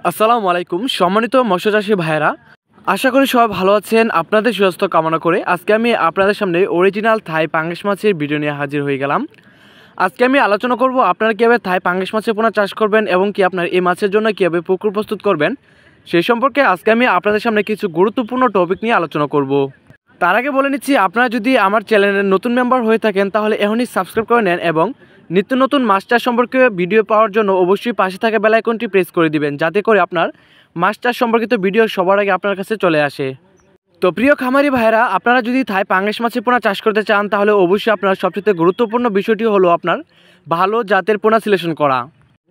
আসসালামু আলাইকুম সম্মানিত মৎস্যচাষী ভাইয়েরা, আশা করি সবাই ভালো আছেন। আপনাদের সুস্বাস্থ্য কামনা করে আজকে আমি আপনাদের সামনে অরিজিনাল থাই পাঙ্গাস মাছের ভিডিও নিয়ে হাজির হয়ে গেলাম। আজকে আমি আলোচনা করব আপনারা কীভাবে থাই পাঙ্গাস মাছের পোনা চাষ করবেন এবং কি আপনার এই মাছের জন্য কীভাবে পুকুর প্রস্তুত করবেন সেই সম্পর্কে আজকে আমি আপনাদের সামনে কিছু গুরুত্বপূর্ণ টপিক নিয়ে আলোচনা করব। তার আগে বলে নিচ্ছি, আপনারা যদি আমার চ্যানেলের নতুন মেম্বার হয়ে থাকেন তাহলে এখনই সাবস্ক্রাইব করে নেন এবং নিত্য নতুন মাছ চাষ সম্পর্কে ভিডিও পাওয়ার জন্য অবশ্যই পাশে থাকা বেল আইকনটি প্রেস করে দিবেন, যাতে করে আপনার মাছ চাষ সম্পর্কিত ভিডিও সবার আগে আপনার কাছে চলে আসে। তো প্রিয় খামারি ভাইরা, আপনারা যদি থাই পাঙ্গাস মাছের পোনা চাষ করতে চান তাহলে অবশ্যই আপনার সবচেয়ে গুরুত্বপূর্ণ বিষয়টি হলো আপনার ভালো জাতের পোনা সিলেকশন করা।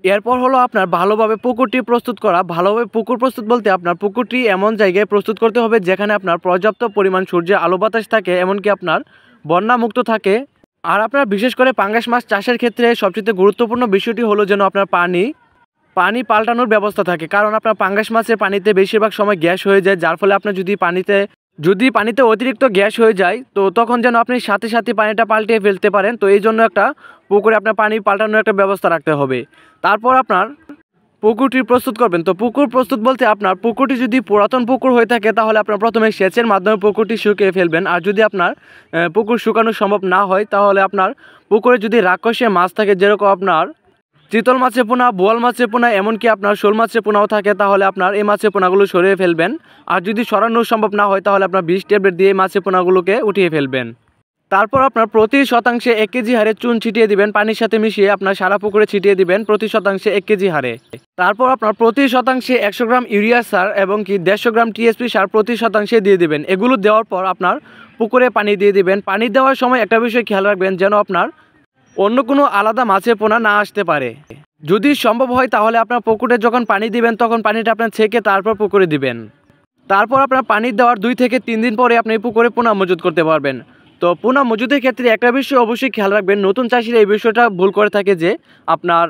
এরপর হলো আপনার ভালোভাবে পুকুরটি প্রস্তুত করা। ভালোভাবে পুকুর প্রস্তুত বলতে আপনার পুকুরটি এমন জায়গায় প্রস্তুত করতে হবে যেখানে আপনার পর্যাপ্ত পরিমাণ সূর্যের আলো বাতাস থাকে, এমনকি আপনার বন্যামুক্ত থাকে। আর আপনার বিশেষ করে পাঙ্গাস মাছ চাষের ক্ষেত্রে সবচেয়ে গুরুত্বপূর্ণ বিষয়টি হলো যেন আপনার পানি পাল্টানোর ব্যবস্থা থাকে, কারণ আপনার পাঙ্গাস মাছের পানিতে বেশিরভাগ সময় গ্যাস হয়ে যায়, যার ফলে আপনার যদি পানিতে অতিরিক্ত গ্যাস হয়ে যায় তো তখন যেন আপনি সাথে সাথে পানিটা পাল্টিয়ে ফেলতে পারেন। তো এই জন্য একটা পুকুরে আপনার পানি পাল্টানোর একটা ব্যবস্থা রাখতে হবে। তারপর আপনার পুকুরটি প্রস্তুত করবেন। তো পুকুর প্রস্তুত বলতে আপনার পুকুরটি যদি পুরাতন পুকুর হয়ে থাকে তাহলে আপনার প্রথমে সেচের মাধ্যমে পুকুরটি শুকিয়ে ফেলবেন। আর যদি আপনার পুকুর শুকানো সম্ভব না হয় তাহলে আপনার পুকুরে যদি রাক্ষসীয় মাছ থাকে, যেরকম আপনার চিতল মাছের পোনা, বোয়াল মাছের পোনা, এমনকি আপনার শোল মাছের পোনাও থাকে, তাহলে আপনার এই মাছের পোনাগুলো সরিয়ে ফেলবেন। আর যদি সরানো সম্ভব না হয় তাহলে আপনার 20 ট্যাবলেট দিয়ে মাছের পোনাগুলোকে উঠিয়ে ফেলবেন। তারপর আপনার প্রতি শতাংশে 1 কেজি হারে চুন ছিটিয়ে দিবেন, পানির সাথে মিশিয়ে আপনার সারা পুকুরে ছিটিয়ে দিবেন প্রতি শতাংশে 1 কেজি হারে। তারপর আপনার প্রতি শতাংশে 100 গ্রাম ইউরিয়া সার এবং কি 150 গ্রাম টিএসপি সার প্রতি শতাংশে দিয়ে দিবেন। এগুলো দেওয়ার পর আপনার পুকুরে পানি দিয়ে দিবেন। পানি দেওয়ার সময় একটা বিষয় খেয়াল রাখবেন, যেন আপনার অন্য কোনো আলাদা মাছের পোনা না আসতে পারে। যদি সম্ভব হয় তাহলে আপনার পুকুরে যখন পানি দিবেন তখন পানিটা আপনার ছেঁকে তারপর পুকুরে দিবেন। তারপর আপনার পানি দেওয়ার 2 থেকে 3 দিন পরে আপনি পুকুরে পোনা মজুত করতে পারবেন। তো পোনা মজুদের ক্ষেত্রে একটা বিষয় অবশ্যই খেয়াল রাখবেন, নতুন চাষিরা এই বিষয়টা ভুল করে থাকে যে আপনার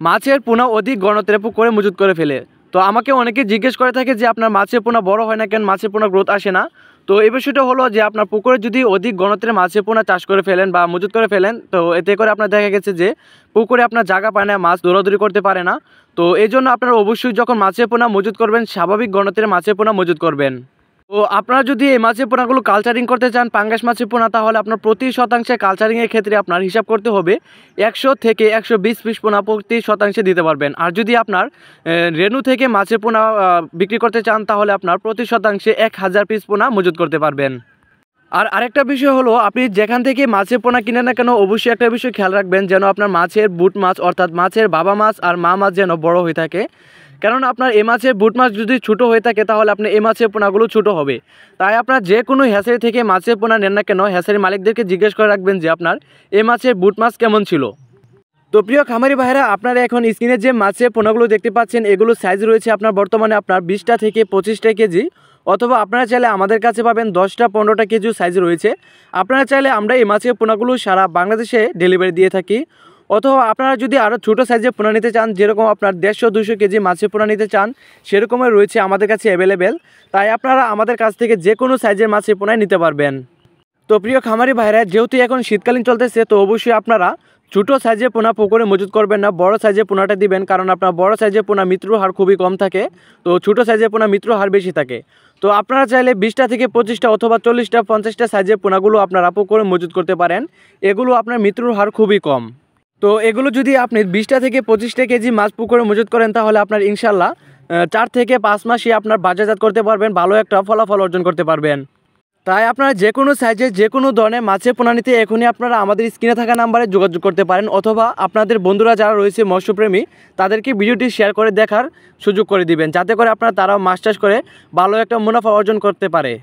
মাছের পোনা অধিক ঘনত্বে পুকুরে মজুত করে ফেলে। তো আমাকে অনেকে জিজ্ঞেস করে থাকে যে আপনার মাছের পোনা বড় হয় না কেন, মাছের পোনা গ্রোথ আসে না। তো এই বিষয়টা হলো যে আপনার পুকুরে যদি অধিক ঘনত্বের মাছের পোনা চাষ করে ফেলেন বা মজুত করে ফেলেন, তো এতে করে আপনার দেখা গেছে যে পুকুরে আপনার জায়গা পায় না, মাছ দৌড়াদৌড়ি করতে পারে না। তো এই জন্য আপনারা অবশ্যই যখন মাছের পোনা মজুত করবেন স্বাভাবিক ঘনত্বের মাছের পোনা মজুত করবেন। তো আপনারা যদি এই মাছের পোনাগুলো কালচারিং করতে চান, পাঙ্গাস মাছের পোনা, তাহলে আপনার প্রতি শতাংশে কালচারিংয়ের ক্ষেত্রে আপনার হিসাব করতে হবে 100 থেকে 120 পিস পোনা প্রতি শতাংশে দিতে পারবেন। আর যদি আপনার রেণু থেকে মাছের পোনা বিক্রি করতে চান তাহলে আপনার প্রতি শতাংশে 1000 পিস পোনা মজুত করতে পারবেন। আর আরেকটা বিষয় হলো, আপনি যেখান থেকে মাছের পোনা কিনেন না কেন অবশ্যই একটা বিষয় খেয়াল রাখবেন, যেন আপনার মাছের বুট মাছ অর্থাৎ মাছের বাবা মাছ আর মা মাছ যেন বড় হয়ে থাকে। কারণ আপনার এই মাছের বুট মাছ যদি ছোটো হয়ে থাকে তাহলে আপনি এই মাছের পোনাগুলো ছোটো হবে। তাই আপনার যে কোনো হ্যাচারি থেকে মাছের পোনা নেন না কেন হ্যাচারি মালিকদেরকে জিজ্ঞেস করে রাখবেন যে আপনার এই মাছের বুট মাছ কেমন ছিল। তো প্রিয় খামারি ভাইরা, আপনারা এখন স্ক্রিনে যে মাছের পোনাগুলো দেখতে পাচ্ছেন এগুলো সাইজ রয়েছে আপনার বর্তমানে আপনার 20টা থেকে 25টা কেজি, অথবা আপনারা চাইলে আমাদের কাছে পাবেন 10টা 15টা কেজি সাইজ রয়েছে। আপনারা চাইলে আমরা এই মাছের পোনাগুলো সারা বাংলাদেশে ডেলিভারি দিয়ে থাকি। অথবা আপনারা যদি আরও ছোটো সাইজের পোনা নিতে চান, যেরকম আপনার 150-200 কেজি মাছের পোনা নিতে চান, সেরকমই রয়েছে আমাদের কাছে অ্যাভেলেবেল। তাই আপনারা আমাদের কাছ থেকে যে কোনো সাইজের মাছের পোনায় নিতে পারবেন। তো প্রিয় খামারি ভাইরা, যেহেতু এখন শীতকালীন চলতেছে তো অবশ্যই আপনারা ছোটো সাইজের পোনা পুকুরে মজুত করবেন না, বড় সাইজের পোনাটা দিবেন, কারণ আপনার বড় সাইজের পোনা মৃত্যুর হার খুবই কম থাকে, তো ছোটো সাইজের পোনা মৃত্যুর হার বেশি থাকে। তো আপনারা চাইলে 20টা থেকে 25টা অথবা 40টা 50টা সাইজের পোনাগুলো আপনারা পুকুরে মজুত করতে পারেন। এগুলো আপনার মৃত্যুর হার খুবই কম। তো এগুলো যদি আপনি 20টা থেকে 25টা কেজি মাছ পুকুরে মজুত করেন তাহলে আপনার ইনশাল্লাহ 4 থেকে 5 মাসে আপনার বাজারজাত করতে পারবেন, ভালো একটা ফলাফল অর্জন করতে পারবেন। তাই আপনারা যে কোনো সাইজের যে কোনো ধরনের মাছের পোনা নিতে এখনই আপনারা আমাদের স্ক্রিনে থাকা নাম্বারে যোগাযোগ করতে পারেন, অথবা আপনাদের বন্ধুরা যারা রয়েছে মৎস্যপ্রেমী তাদেরকে ভিডিওটি শেয়ার করে দেখার সুযোগ করে দিবেন, যাতে করে তারাও মাছ চাষ করে ভালো একটা মুনাফা অর্জন করতে পারে।